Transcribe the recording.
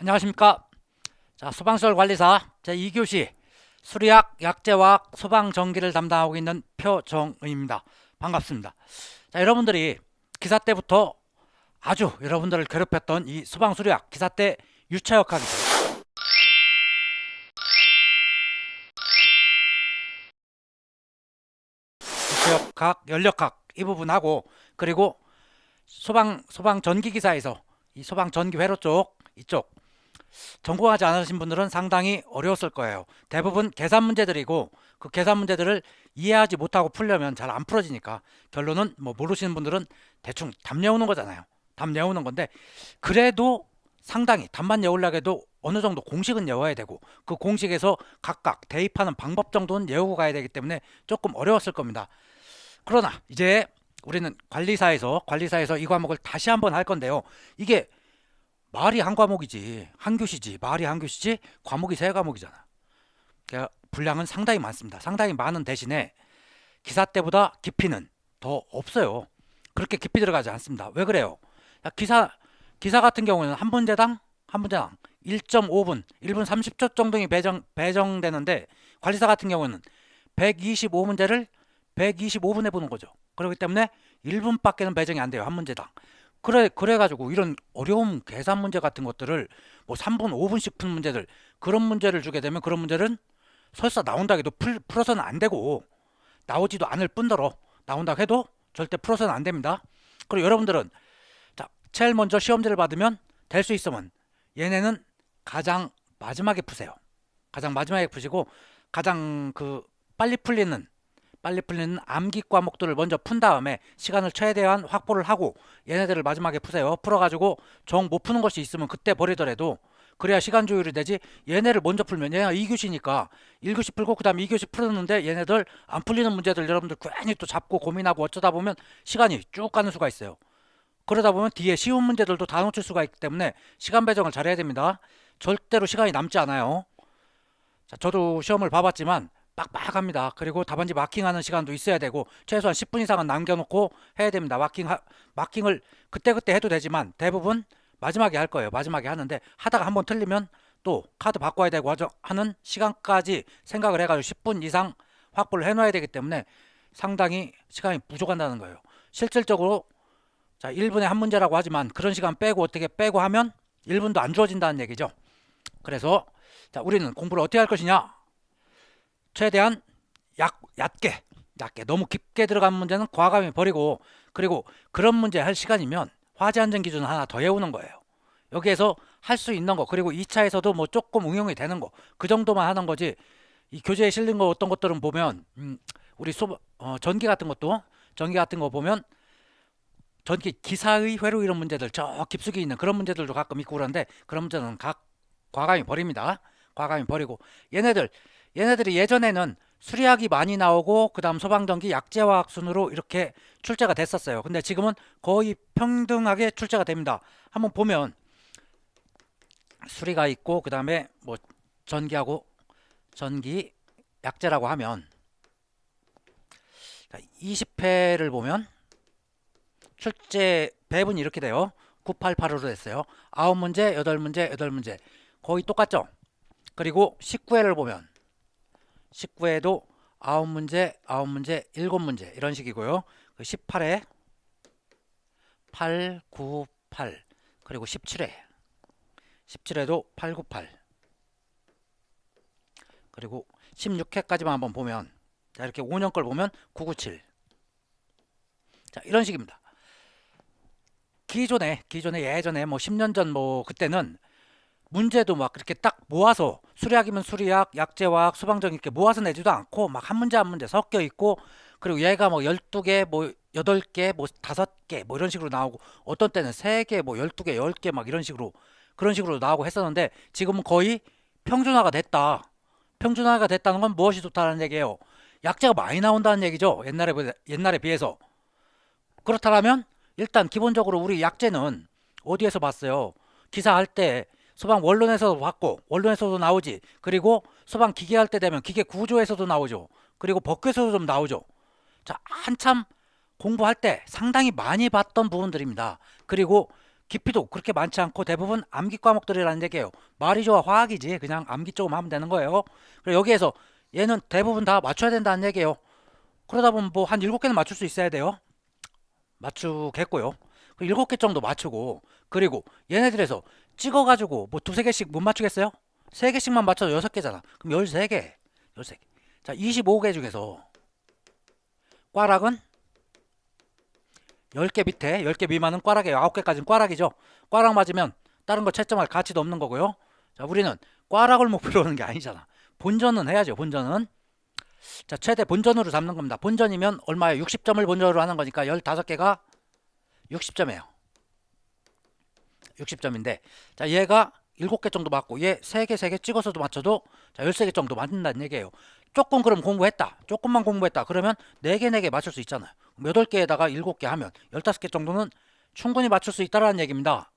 안녕하십니까. 자, 소방시설 관리사 제2교시 수리약, 약제화학, 소방전기를 담당하고 있는 표정의입니다. 반갑습니다. 자, 여러분들이 기사 때부터 아주 여러분들을 괴롭혔던 이 소방수리약 기사 때 유차역학이죠. 유차역학, 연력학 이 부분하고 그리고 소방전기기사에서 이 소방전기회로 쪽 이쪽 전공하지 않으신 분들은 상당히 어려웠을 거예요. 대부분 계산 문제들이고 그 계산 문제들을 이해하지 못하고 풀려면 잘 안 풀어지니까 결론은 뭐 모르시는 분들은 대충 답 외우는 거잖아요. 답 외우는 건데 그래도 상당히 답만 외우려고 해도 어느 정도 공식은 외워야 되고 그 공식에서 각각 대입하는 방법 정도는 외우고 가야 되기 때문에 조금 어려웠을 겁니다. 그러나 이제 우리는 관리사에서 이 과목을 다시 한번 할 건데요. 이게 말이 한 과목이지 한 교시지 말이 한 교시지 과목이 세 과목이잖아. 그러니까 분량은 상당히 많습니다. 상당히 많은 대신에 기사 때보다 깊이는 더 없어요. 그렇게 깊이 들어가지 않습니다. 왜 그래요? 기사 같은 경우는 한 문제당 1.5분 1분 30초 정도이 배정되는데 관리사 같은 경우는 125문제를 125분에 보는 거죠. 그렇기 때문에 1분밖에는 배정이 안 돼요. 한 문제당. 그래가지고 이런 어려운 계산 문제 같은 것들을 뭐 3분, 5분씩 푸는 문제들, 그런 문제를 주게 되면 그런 문제는 설사 나온다 해도 풀어서는 안 되고, 나오지도 않을 뿐더러 나온다 해도 절대 풀어서는 안 됩니다. 그리고 여러분들은, 자, 제일 먼저 시험지를 받으면 될 수 있으면 얘네는 가장 마지막에 푸세요. 가장 마지막에 푸시고, 가장 빨리 풀리는 암기 과목들을 먼저 푼 다음에 시간을 최대한 확보를 하고 얘네들을 마지막에 푸세요. 풀어가지고 정 못 푸는 것이 있으면 그때 버리더라도 그래야 시간 조율이 되지. 얘네를 먼저 풀면 얘가 2교시니까 1교시 풀고 그 다음에 2교시 풀었는데 얘네들 안 풀리는 문제들 여러분들 괜히 또 잡고 고민하고 어쩌다 보면 시간이 쭉 가는 수가 있어요. 그러다 보면 뒤에 쉬운 문제들도 다 놓칠 수가 있기 때문에 시간 배정을 잘해야 됩니다. 절대로 시간이 남지 않아요. 자, 저도 시험을 봐봤지만 빡빡합니다. 그리고 답안지 마킹하는 시간도 있어야 되고 최소한 10분 이상은 남겨놓고 해야 됩니다. 마킹을 그때그때 해도 되지만 대부분 마지막에 할 거예요. 마지막에 하는데 하다가 한번 틀리면 또 카드 바꿔야 되고 하는 시간까지 생각을 해가지고 10분 이상 확보를 해놔야 되기 때문에 상당히 시간이 부족한다는 거예요. 실질적으로 자 1분에 한 문제라고 하지만 그런 시간 빼고 어떻게 빼고 하면 1분도 안 주어진다는 얘기죠. 그래서 자 우리는 공부를 어떻게 할 것이냐, 최대한 얕게 너무 깊게 들어간 문제는 과감히 버리고 그리고 그런 문제 할 시간이면 화재 안전 기준 하나 더 외우는 거예요. 여기에서 할 수 있는 거 그리고 2차에서도 뭐 조금 응용이 되는 거 그 정도만 하는 거지. 이 교재에 실린 거 어떤 것들은 보면 우리 전기 같은 거 보면 전기 기사의 회로 이런 문제들 저 깊숙이 있는 그런 문제들도 가끔 있고 그런데 그런 문제는 과감히 버립니다. 과감히 버리고 얘네들이 예전에는 수리학이 많이 나오고 그 다음 소방전기 약제화학 순으로 이렇게 출제가 됐었어요. 근데 지금은 거의 평등하게 출제가 됩니다. 한번 보면 수리가 있고 그 다음에 뭐 전기하고 전기 약제라고 하면 20회를 보면 출제 배분이 이렇게 돼요. 988으로 됐어요. 9문제, 8문제, 8문제 거의 똑같죠. 그리고 19회를 보면 19회도 9문제, 9문제, 7문제 이런 식이고요. 18회 8, 9, 8 그리고 17회도 8, 9, 8 그리고 16회까지만 한번 보면 자 이렇게 5년 걸 보면 9, 9, 7 자 이런 식입니다. 예전에 뭐 10년 전 뭐 그때는 문제도 막 그렇게 딱 모아서 수리학이면 수리학, 약제화학, 소방정 이렇게 모아서 내지도 않고 막 한 문제 한 문제 섞여 있고 그리고 얘가 뭐 12개, 뭐 8개, 뭐 5개 뭐 이런 식으로 나오고 어떤 때는 3개, 뭐 12개, 10개 막 이런 식으로 그런 식으로 나오고 했었는데 지금은 거의 평준화가 됐다. 평준화가 됐다는 건 무엇이 좋다는 얘기예요? 약제가 많이 나온다는 얘기죠. 옛날에 비해서. 그렇다면 일단 기본적으로 우리 약제는 어디에서 봤어요? 기사할 때 소방 원론에서도 봤고 원론에서도 나오지. 그리고 소방 기계 할 때 되면 기계 구조에서도 나오죠. 그리고 법규에서도 좀 나오죠. 자, 한참 공부할 때 상당히 많이 봤던 부분들입니다. 그리고 깊이도 그렇게 많지 않고 대부분 암기 과목들이라는 얘기예요. 말이 좋아 화학이지. 그냥 암기 조금 하면 되는 거예요. 그리고 여기에서 얘는 대부분 다 맞춰야 된다는 얘기예요. 그러다 보면 뭐 한 7개는 맞출 수 있어야 돼요. 맞추겠고요. 7개 정도 맞추고, 그리고 얘네들에서 찍어가지고 뭐 두세 개씩 못 맞추겠어요? 3개씩만 맞춰도 6개잖아. 그럼 13개. 13개. 자, 25개 중에서 꽈락은 10개 밑에 10개 미만은 꽈락이에요. 9개까지는 꽈락이죠. 꽈락 맞으면 다른 거 채점할 가치도 없는 거고요. 자, 우리는 꽈락을 목표로 하는 게 아니잖아. 본전은 해야죠. 본전은. 자, 최대 본전으로 잡는 겁니다. 본전이면 얼마예요? 60점을 본전으로 하는 거니까 15개가 60점이에요. 60점인데, 자, 얘가 7개 정도 맞고, 얘 3개, 3개 찍어서도 맞춰도, 자, 13개 정도 맞는다는 얘기예요. 조금 그럼 공부했다. 조금만 공부했다. 그러면 4개, 4개 맞출 수 있잖아요. 8개에다가 7개 하면 15개 정도는 충분히 맞출 수 있다는 얘기입니다.